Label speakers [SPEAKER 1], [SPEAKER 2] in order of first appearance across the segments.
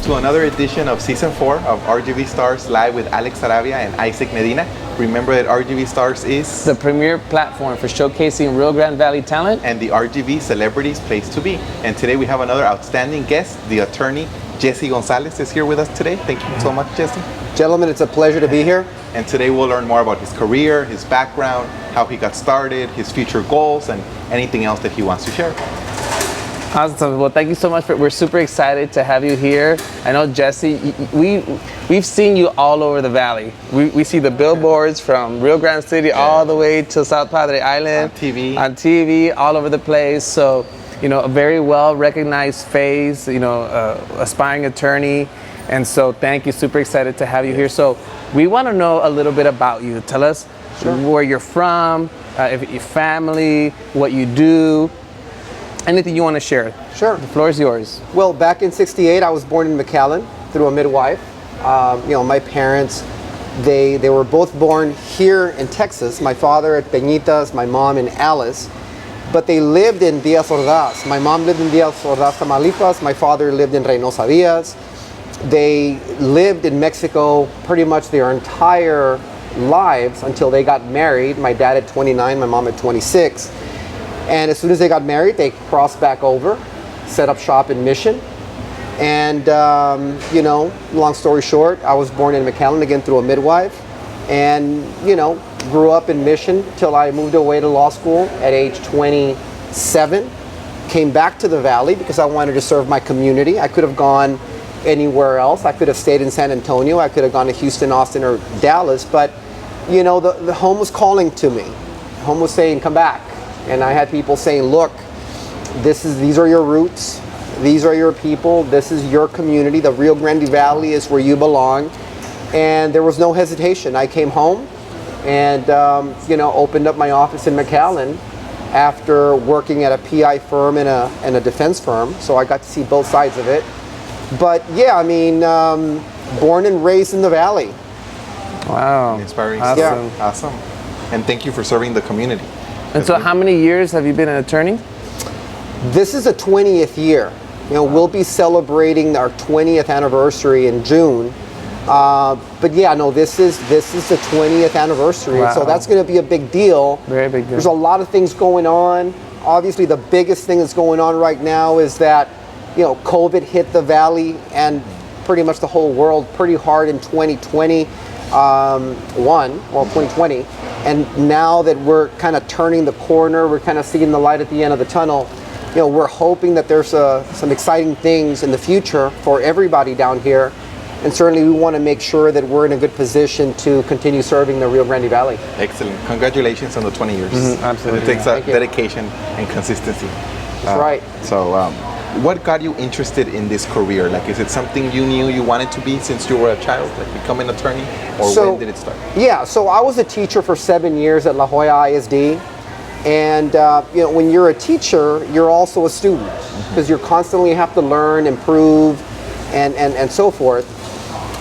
[SPEAKER 1] to another edition of Season 4 of RGV Stars Live with Alex Sarabia and Isaac Medina. Remember that RGV Stars is
[SPEAKER 2] the premier platform for showcasing Rio Grande Valley talent
[SPEAKER 1] and the RGV Celebrities Place to Be. And today we have another outstanding guest, the attorney Jesse Gonzalez is here with us today. Thank you so much, Jesse.
[SPEAKER 3] Gentlemen, it's a pleasure to be here.
[SPEAKER 1] And today we'll learn more about his career, his background, how he got started, his future goals, and anything else that he wants to share.
[SPEAKER 2] Awesome. Well, thank you so much. We're super excited to have you here. I know, Jesse, we've seen you all over the valley. We see the billboards from Rio Grande City all the way to South Padre Island. On TV, all over the place. So, you know, a very well-recognized face, you know, aspiring attorney. And so thank you. Super excited to have you here. So we want to know a little bit about you. Tell us where you're from, if your family, what you do. Anything you want to share?
[SPEAKER 3] Sure.
[SPEAKER 2] The floor is yours.
[SPEAKER 3] Well, back in '68, I was born in McAllen through a midwife. You know, my parents, they were both born here in Texas. My father at Peñitas, my mom in Alice. But they lived in Díaz Ordaz. My mom lived in Díaz Ordaz, Tamaulipas. My father lived in Reynosa Díaz. They lived in Mexico pretty much their entire lives until they got married. My dad at 29, my mom at 26. And as soon as they got married, they crossed back over, set up shop in Mission. And, you know, long story short, I was born in McAllen again through a midwife. And, you know, grew up in Mission till I moved away to law school at age 27. Came back to the Valley because I wanted to serve my community. I could have gone anywhere else. I could have stayed in San Antonio. I could have gone to Houston, Austin, or Dallas. But, you know, the home was calling to me. Home was saying, come back. And I had people saying, look, these are your roots. These are your people. This is your community. The Rio Grande Valley is where you belong. And there was no hesitation. I came home and, you know, opened up my office in McAllen after working at a PI firm and a defense firm. So I got to see both sides of it. But yeah, I mean, born and raised in the Valley.
[SPEAKER 1] Wow. Inspiring.
[SPEAKER 2] Awesome.
[SPEAKER 1] Yeah. Awesome. And thank you for serving the community.
[SPEAKER 2] And so how many years have you been an attorney?
[SPEAKER 3] This is the 20th year. You know, we'll be celebrating our 20th anniversary in June. But yeah, no, this is the 20th anniversary. Wow. So that's going to be a big deal.
[SPEAKER 2] Very big deal.
[SPEAKER 3] There's a lot of things going on. Obviously, the biggest thing that's going on right now is that, you know, COVID hit the Valley and pretty much the whole world pretty hard in 2020. 2020, and now that we're kind of turning the corner, we're kind of seeing the light at the end of the tunnel. You know, we're hoping that there's some exciting things in the future for everybody down here, and certainly we want to make sure that we're in a good position to continue serving the Rio Grande Valley.
[SPEAKER 1] Excellent. Congratulations on the 20 years.
[SPEAKER 2] Absolutely.
[SPEAKER 1] It takes dedication and consistency.
[SPEAKER 3] That's right.
[SPEAKER 1] So, what got you interested in this career? Like, is it something you knew you wanted to be since you were a child, like become an attorney, or when did it start?
[SPEAKER 3] Yeah, so I was a teacher for 7 years at La Jolla ISD, and you know, when you're a teacher, you're also a student because you constantly have to learn, improve, and so forth.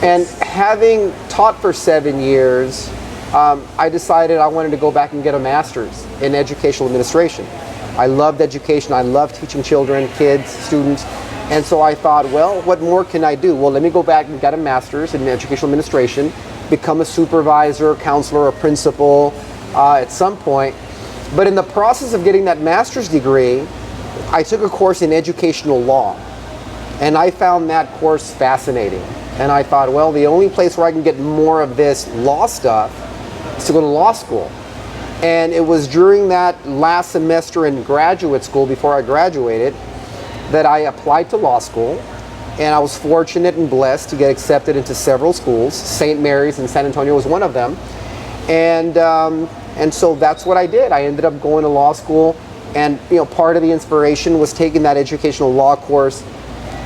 [SPEAKER 3] And having taught for 7 years, I decided I wanted to go back and get a master's in educational administration. I loved education. I loved teaching children, kids, students. And so I thought, well, what more can I do? Well, let me go back and get a master's in educational administration, become a supervisor, counselor, or principal at some point. But in the process of getting that master's degree, I took a course in educational law. And I found that course fascinating. And I thought, well, the only place where I can get more of this law stuff is to go to law school. And it was during that last semester in graduate school, before I graduated, that I applied to law school. And I was fortunate and blessed to get accepted into several schools. St. Mary's in San Antonio was one of them. And so that's what I did. I ended up going to law school. And, you know, part of the inspiration was taking that educational law course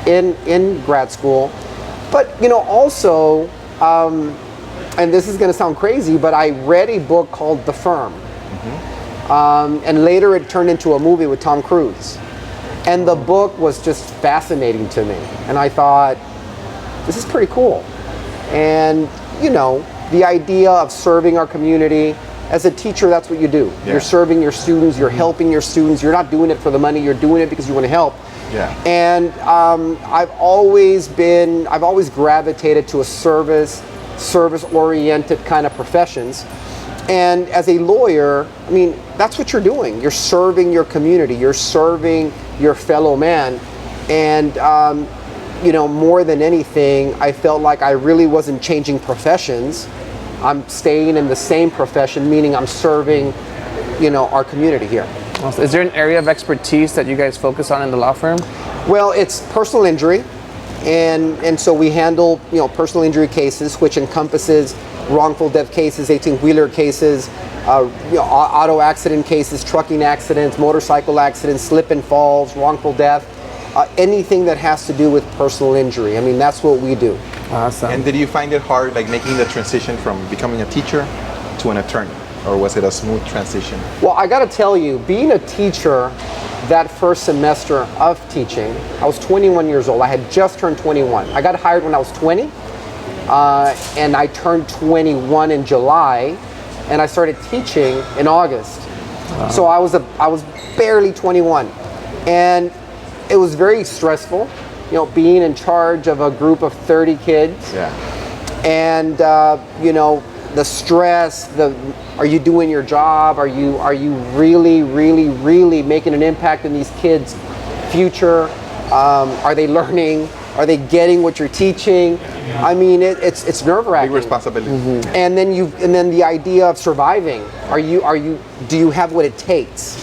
[SPEAKER 3] in grad school. But, you know, also, and this is going to sound crazy, but I read a book called The Firm. And later it turned into a movie with Tom Cruise. And the book was just fascinating to me. And I thought, this is pretty cool. And, you know, the idea of serving our community, as a teacher, that's what you do. Yeah. You're serving your students, you're helping your students. You're not doing it for the money, you're doing it because you want to help.
[SPEAKER 1] Yeah.
[SPEAKER 3] And I've always gravitated to a service-oriented kind of professions. And as a lawyer, I mean, that's what you're doing. You're serving your community. You're serving your fellow man. And, you know, more than anything, I felt like I really wasn't changing professions. I'm staying in the same profession, meaning I'm serving, you know, our community here.
[SPEAKER 2] Is there an area of expertise that you guys focus on in the law firm?
[SPEAKER 3] Well, it's personal injury. And so we handle, you know, personal injury cases, which encompasses wrongful death cases, 18-wheeler cases, you know, auto accident cases, trucking accidents, motorcycle accidents, slip and falls, wrongful death, anything that has to do with personal injury. I mean, that's what we do.
[SPEAKER 2] Awesome.
[SPEAKER 1] And did you find it hard, like making the transition from becoming a teacher to an attorney? Or was it a smooth transition?
[SPEAKER 3] Well, I got to tell you, being a teacher, that first semester of teaching, I was 21 years old. I had just turned 21. I got hired when I was 20, and I turned 21 in July, and I started teaching in August. Wow. So I was barely 21, and it was very stressful, you know, being in charge of a group of 30 kids.
[SPEAKER 1] Yeah.
[SPEAKER 3] And you know, the stress, are you doing your job? Are you really making an impact in these kids' future? Are they learning? Are they getting what you're teaching? I mean, it's nerve-wracking.
[SPEAKER 1] Big responsibility.
[SPEAKER 3] Mm-hmm. And then the idea of surviving. Do you have what it takes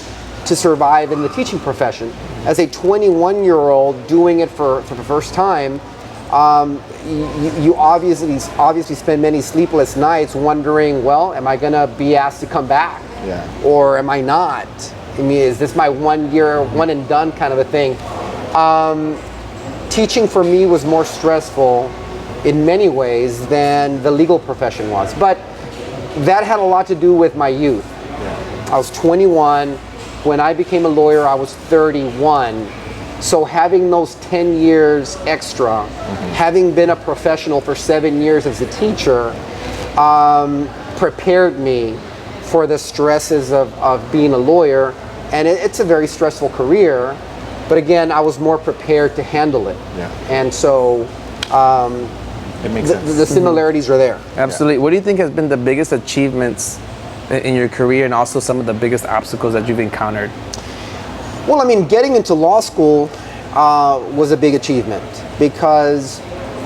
[SPEAKER 3] to survive in the teaching profession? As a 21-year-old doing it for the first time, you obviously spend many sleepless nights wondering, well, am I gonna be asked to come back?
[SPEAKER 1] Yeah.
[SPEAKER 3] Or am I not? I mean, is this my 1 year, one and done kind of a thing? Teaching for me was more stressful in many ways than the legal profession was. But that had a lot to do with my youth.
[SPEAKER 1] Yeah.
[SPEAKER 3] I was 21. When I became a lawyer, I was 31. So having those 10 years extra, having been a professional for 7 years as a teacher, prepared me for the stresses of being a lawyer. And it's a very stressful career, but again, I was more prepared to handle it.
[SPEAKER 1] Yeah.
[SPEAKER 3] And so
[SPEAKER 1] it makes sense.
[SPEAKER 3] the similarities are there.
[SPEAKER 2] Absolutely. What do you think has been the biggest achievements in your career, and also some of the biggest obstacles that you've encountered?
[SPEAKER 3] Well, I mean, getting into law school was a big achievement because,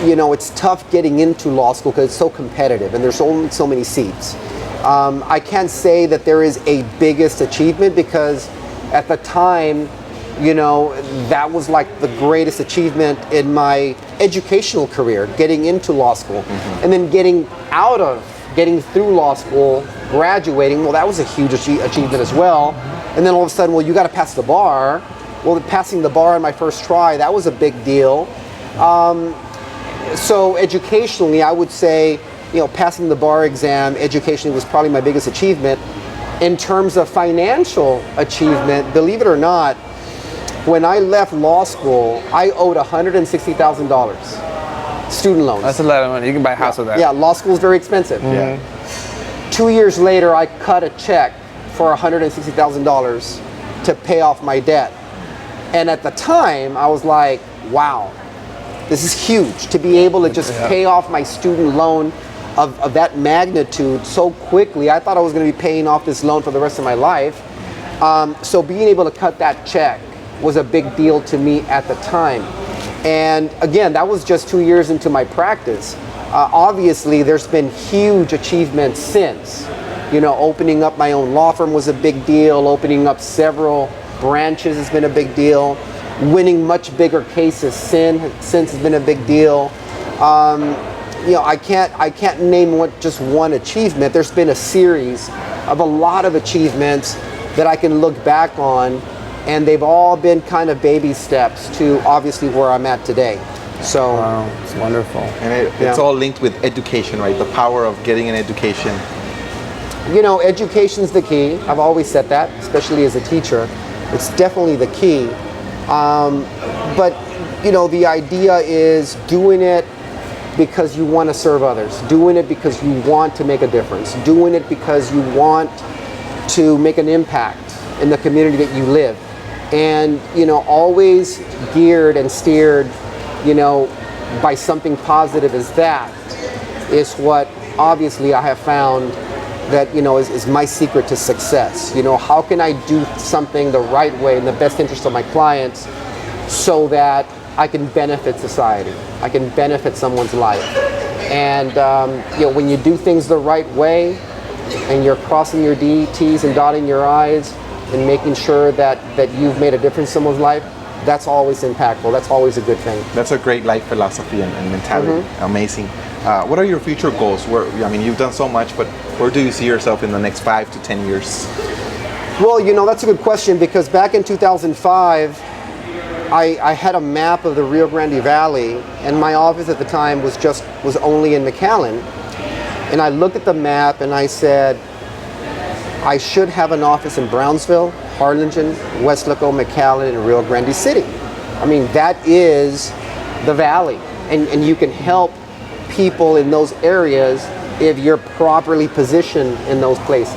[SPEAKER 3] you know, it's tough getting into law school because it's so competitive and there's only so many seats. I can't say that there is a biggest achievement because at the time, you know, that was like the greatest achievement in my educational career, getting into law school. And then getting through law school, graduating, well, that was a huge achievement as well. And then all of a sudden, well, you got to pass the bar. Well, passing the bar on my first try, that was a big deal. So educationally, I would say, you know, passing the bar exam educationally was probably my biggest achievement. In terms of financial achievement, believe it or not, when I left law school, I owed $160,000 student loans.
[SPEAKER 2] That's a lot of money. You can buy a house with that.
[SPEAKER 3] Yeah, law school is very expensive.
[SPEAKER 1] Yeah.
[SPEAKER 3] 2 years later, I cut a check for $160,000 to pay off my debt. And at the time, I was like, wow, this is huge to be able to just pay off my student loan of that magnitude so quickly. I thought I was going to be paying off this loan for the rest of my life. So being able to cut that check was a big deal to me at the time. And again, that was just 2 years into my practice. Obviously, there's been huge achievements since. You know, opening up my own law firm was a big deal. Opening up several branches has been a big deal. Winning much bigger cases since has been a big deal. You know, I can't name just one achievement. There's been a series of a lot of achievements that I can look back on, and they've all been kind of baby steps to obviously where I'm at today. So
[SPEAKER 2] wow, it's wonderful.
[SPEAKER 1] And it's all linked with education, right? The power of getting an education.
[SPEAKER 3] You know, education's the key. I've always said that, especially as a teacher. It's definitely the key. But, you know, the idea is doing it because you want to serve others. Doing it because you want to make a difference. Doing it because you want to make an impact in the community that you live. and always geared and steered by something positive as that is what obviously I have found that is my secret to success. How can I do something the right way in the best interest of my clients so that I can benefit society, I can benefit someone's life. And when you do things the right way and you're crossing your T's and dotting your I's and making sure that you've made a difference in someone's life, that's always impactful. That's always a good thing.
[SPEAKER 1] That's a great life philosophy and mentality. Amazing. What are your future goals? You've done so much, but where do you see yourself in the next 5 to 10 years?
[SPEAKER 3] Well, that's a good question, because back in 2005, I had a map of the Rio Grande Valley, and my office at the time was only in McAllen. And I looked at the map and I said, I should have an office in Brownsville, Harlingen, Weslaco, McAllen, and Rio Grande City. That is the valley, and you can help people in those areas if you're properly positioned in those places.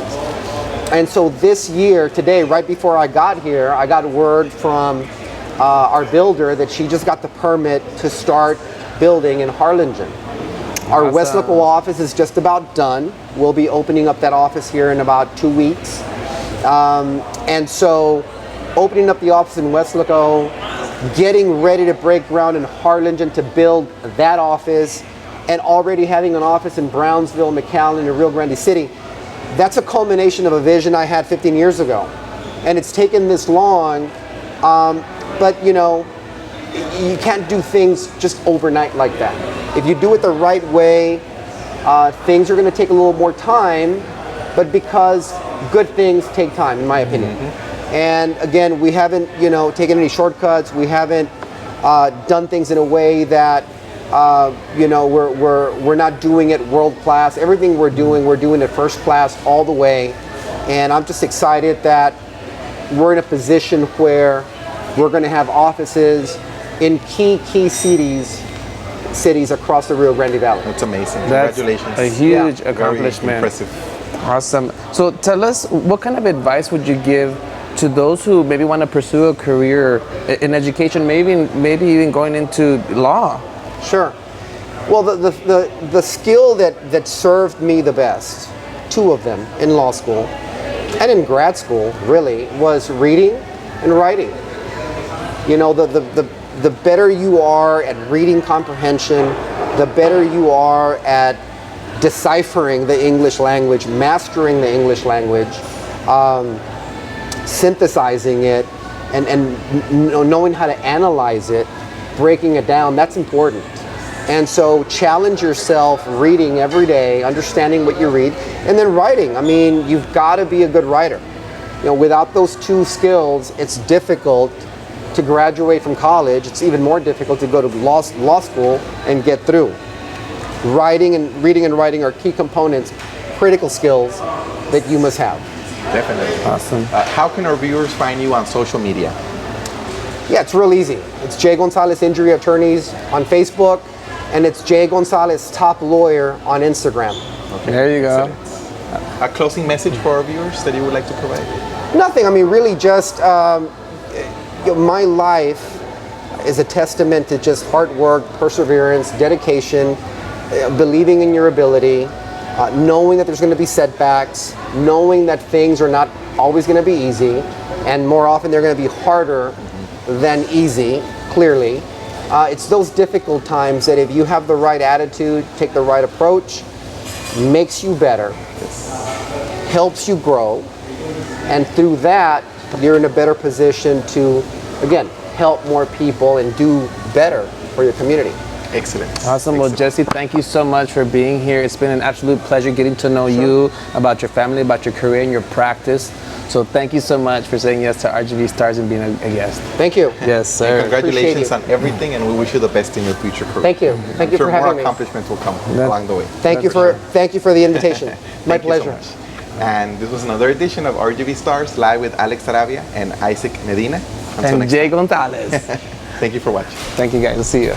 [SPEAKER 3] And so this year, today, right before I got here, I got word from our builder that she just got the permit to start building in Harlingen. Our Weslaco office is just about done. We'll be opening up that office here in about 2 weeks. And so opening up the office in Weslaco, getting ready to break ground in Harlingen to build that office, and already having an office in Brownsville, McAllen, and Rio Grande City, that's a culmination of a vision I had 15 years ago. And it's taken this long, but you can't do things just overnight like that. If you do it the right way, things are going to take a little more time, but because good things take time, in my opinion. And again, we haven't, taken any shortcuts. We haven't done things in a way that, we're not doing it world class. Everything we're doing it first class all the way. And I'm just excited that we're in a position where we're going to have offices in key cities across the Rio Grande Valley.
[SPEAKER 1] That's amazing.
[SPEAKER 2] That's
[SPEAKER 1] Congratulations.
[SPEAKER 2] a huge accomplishment.
[SPEAKER 1] Very impressive.
[SPEAKER 2] Awesome. So tell us, what kind of advice would you give to those who maybe want to pursue a career in education, maybe even going into law? Sure.
[SPEAKER 3] Well, the skill that served me the best, two of them in law school and in grad school, really, was reading and writing. The better you are at reading comprehension, the better you are at deciphering the English language, mastering the English language, synthesizing it, and knowing how to analyze it, breaking it down, that's important. And so challenge yourself reading every day, understanding what you read, and then writing. You've got to be a good writer. Without those two skills, it's difficult to graduate from college. It's even more difficult to go to law school and get through. Reading and writing are key components, critical skills that you must have.
[SPEAKER 1] Definitely.
[SPEAKER 2] Awesome.
[SPEAKER 1] How can our viewers find you on social media?
[SPEAKER 3] Yeah, it's real easy. It's J. Gonzalez Injury Attorneys on Facebook, and it's J. Gonzalez Top Lawyer on Instagram.
[SPEAKER 1] Okay.
[SPEAKER 2] There you go.
[SPEAKER 1] Excellent. A closing message for our viewers that you would like to provide?
[SPEAKER 3] Nothing. Really just my life is a testament to just hard work, perseverance, dedication, believing in your ability, knowing that there's going to be setbacks, knowing that things are not always going to be easy, and more often they're going to be harder than easy, clearly. It's those difficult times that if you have the right attitude, take the right approach, makes you better, helps you grow, and through that, you're in a better position to, again, help more people and do better for your community.
[SPEAKER 1] Excellent.
[SPEAKER 2] Awesome. Well, Jesse, thank you so much for being here. It's been an absolute pleasure getting to know you, about your family, about your career and your practice. So thank you so much for saying yes to RGV Stars and being a guest.
[SPEAKER 3] Thank you.
[SPEAKER 2] Yes, sir.
[SPEAKER 1] And congratulations on everything, and we wish you the best in your future career.
[SPEAKER 3] Thank you. Thank you for having me.
[SPEAKER 1] More accomplishments will come along the way.
[SPEAKER 3] Thank you for the invitation. My pleasure.
[SPEAKER 1] You so much. And this was another edition of RGV Stars, live with Alex Sarabia and Isaac Medina.
[SPEAKER 2] And Jay Gonzalez.
[SPEAKER 1] Thank you for watching.
[SPEAKER 2] Thank you, guys. I'll see you.